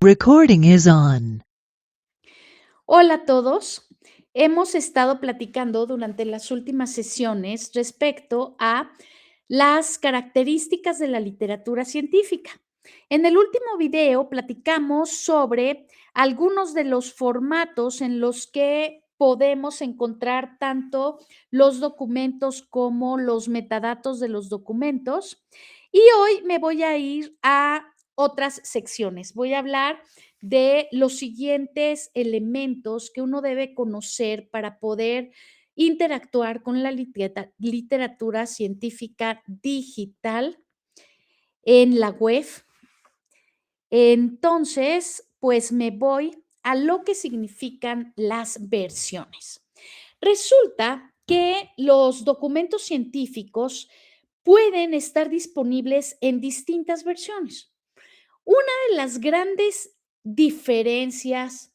Recording is on. Hola a todos. Hemos estado platicando durante las últimas sesiones respecto a las características de la literatura científica. En el último video platicamos sobre algunos de los formatos en los que podemos encontrar tanto los documentos como los metadatos de los documentos. Y hoy me voy a ir a otras secciones. Voy a hablar de los siguientes elementos que uno debe conocer para poder interactuar con la literatura científica digital en la web. Entonces, pues me voy a lo que significan las versiones. Resulta que los documentos científicos pueden estar disponibles en distintas versiones. Una de las grandes diferencias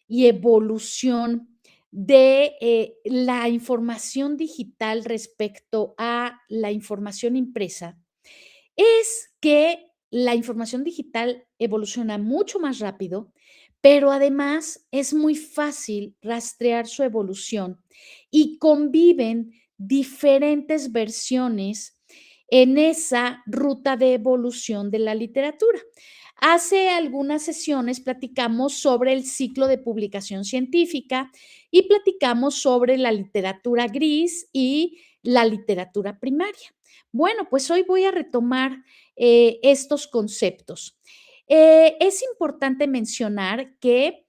y evolución de la información digital respecto a la información impresa es que la información digital evoluciona mucho más rápido, pero además es muy fácil rastrear su evolución y conviven diferentes versiones en esa ruta de evolución de la literatura. Hace algunas sesiones platicamos sobre el ciclo de publicación científica y platicamos sobre la literatura gris y la literatura primaria. Bueno, pues hoy voy a retomar estos conceptos. Es importante mencionar que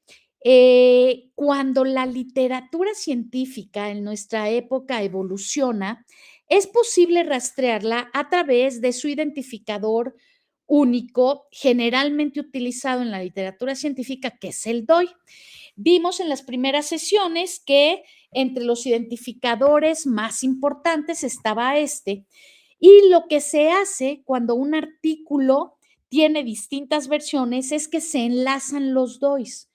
cuando la literatura científica en nuestra época evoluciona, es posible rastrearla a través de su identificador único, generalmente utilizado en la literatura científica, que es el DOI. Vimos en las primeras sesiones que entre los identificadores más importantes estaba este, y lo que se hace cuando un artículo tiene distintas versiones es que se enlazan los DOIs.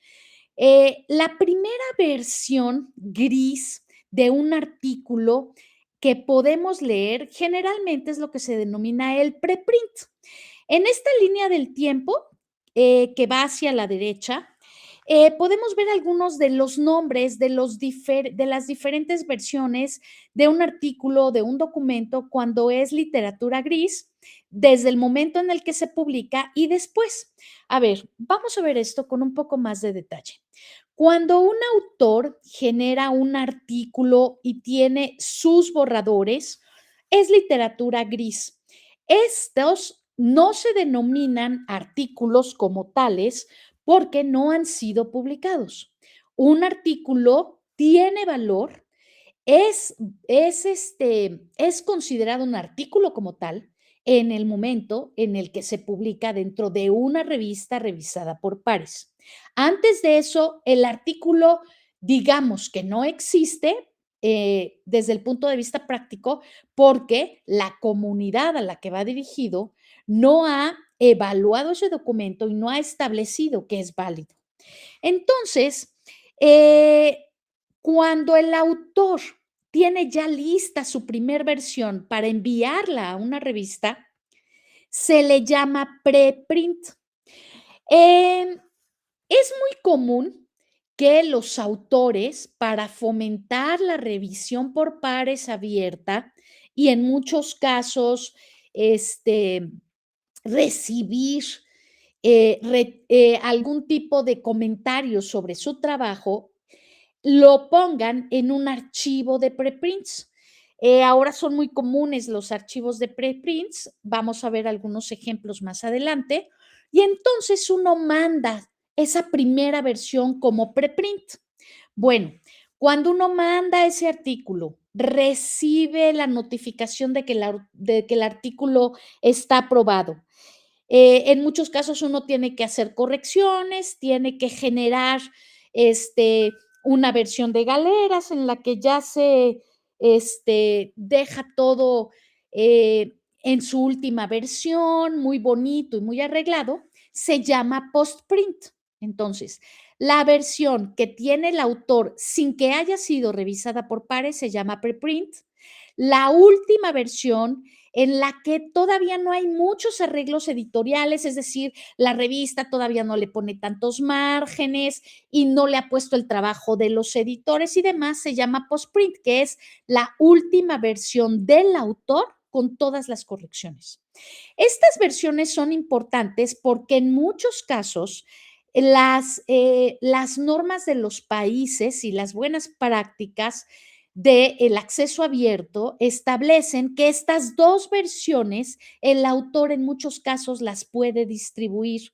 La primera versión gris de un artículo que podemos leer generalmente es lo que se denomina el preprint. En esta línea del tiempo que va hacia la derecha, podemos ver algunos de los nombres de las diferentes versiones de un artículo, de un documento, cuando es literatura gris, desde el momento en el que se publica y después. A ver, vamos a ver esto con un poco más de detalle. Cuando un autor genera un artículo y tiene sus borradores, es literatura gris. Estos no se denominan artículos como tales porque no han sido publicados. Un artículo tiene valor, es considerado un artículo como tal en el momento en el que se publica dentro de una revista revisada por pares. Antes de eso, el artículo, digamos que no existe desde el punto de vista práctico, porque la comunidad a la que va dirigido no ha evaluado ese documento y no ha establecido que es válido. Entonces, cuando el autor tiene ya lista su primer versión para enviarla a una revista, se le llama preprint. Es muy común que los autores, para fomentar la revisión por pares abierta y en muchos casos, recibir algún tipo de comentario sobre su trabajo, lo pongan en un archivo de preprints. Ahora son muy comunes los archivos de preprints, vamos a ver algunos ejemplos más adelante, y entonces uno manda esa primera versión como preprint. Bueno, cuando uno manda ese artículo, recibe la notificación de que el artículo está aprobado. En muchos casos uno tiene que hacer correcciones, tiene que generar una versión de galeras en la que ya se deja todo en su última versión, muy bonito y muy arreglado, se llama postprint. Entonces, la versión que tiene el autor sin que haya sido revisada por pares se llama preprint. La última versión en la que todavía no hay muchos arreglos editoriales, es decir, la revista todavía no le pone tantos márgenes y no le ha puesto el trabajo de los editores y demás, se llama postprint, que es la última versión del autor con todas las correcciones. Estas versiones son importantes porque en muchos casos las normas de los países y las buenas prácticas del acceso abierto establecen que estas dos versiones el autor en muchos casos las puede distribuir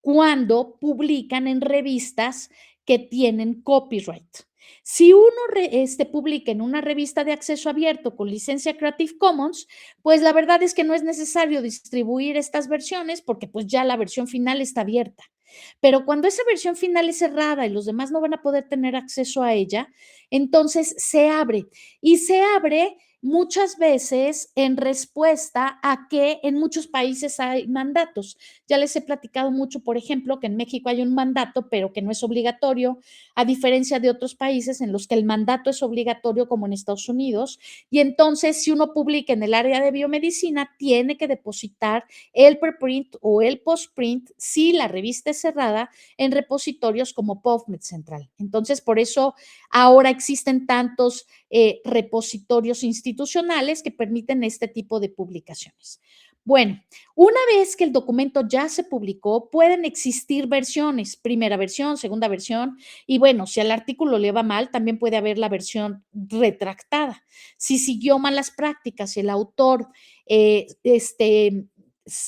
cuando publican en revistas que tienen copyright. Si uno publica en una revista de acceso abierto con licencia Creative Commons, pues la verdad es que no es necesario distribuir estas versiones porque pues ya la versión final está abierta. Pero cuando esa versión final es cerrada y los demás no van a poder tener acceso a ella, entonces se abre y se abre muchas veces en respuesta a que en muchos países hay mandatos. Ya les he platicado mucho, por ejemplo, que en México hay un mandato, pero que no es obligatorio, a diferencia de otros países en los que el mandato es obligatorio, como en Estados Unidos. Y entonces, si uno publica en el área de biomedicina, tiene que depositar el preprint o el postprint, si la revista es cerrada, en repositorios como PubMed Central. Entonces, por eso ahora existen tantos repositorios institucionales que permiten este tipo de publicaciones. Bueno, una vez que el documento ya se publicó, pueden existir versiones, primera versión, segunda versión, y bueno, si al artículo le va mal, también puede haber la versión retractada. Si siguió malas prácticas, el autor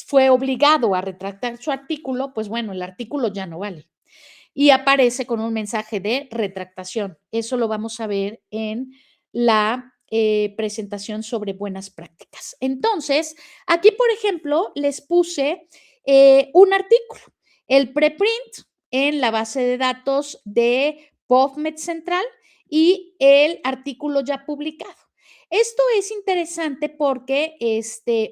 fue obligado a retractar su artículo, pues bueno, el artículo ya no vale y aparece con un mensaje de retractación. Eso lo vamos a ver en la presentación sobre buenas prácticas. Entonces, aquí, por ejemplo, les puse un artículo, el preprint en la base de datos de PubMed Central y el artículo ya publicado. Esto es interesante porque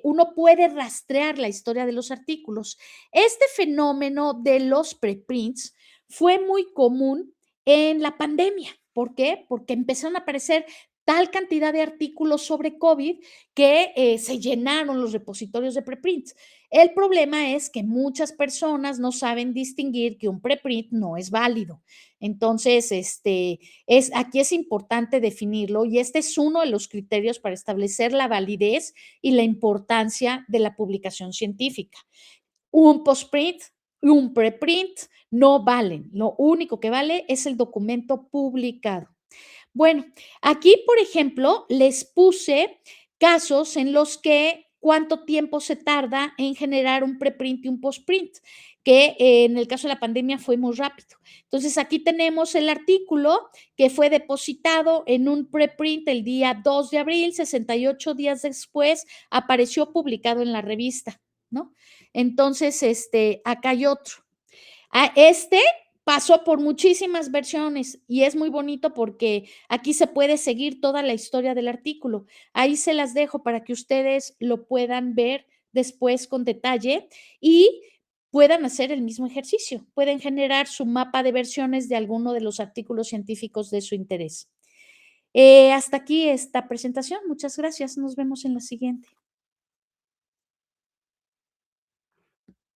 uno puede rastrear la historia de los artículos. Este fenómeno de los preprints fue muy común en la pandemia. ¿Por qué? Porque empezaron a aparecer tal cantidad de artículos sobre COVID que se llenaron los repositorios de preprints. El problema es que muchas personas no saben distinguir que un preprint no es válido. Entonces, aquí es importante definirlo y este es uno de los criterios para establecer la validez y la importancia de la publicación científica. Un postprint y un preprint no valen. Lo único que vale es el documento publicado. Bueno, aquí, por ejemplo, les puse casos en los que cuánto tiempo se tarda en generar un preprint y un postprint, que en el caso de la pandemia fue muy rápido. Entonces, aquí tenemos el artículo que fue depositado en un preprint el día 2 de abril, 68 días después apareció publicado en la revista, ¿no? Entonces, acá hay otro. Este pasó por muchísimas versiones y es muy bonito porque aquí se puede seguir toda la historia del artículo. Ahí se las dejo para que ustedes lo puedan ver después con detalle y puedan hacer el mismo ejercicio. Pueden generar su mapa de versiones de alguno de los artículos científicos de su interés. Hasta aquí esta presentación. Muchas gracias. Nos vemos en la siguiente.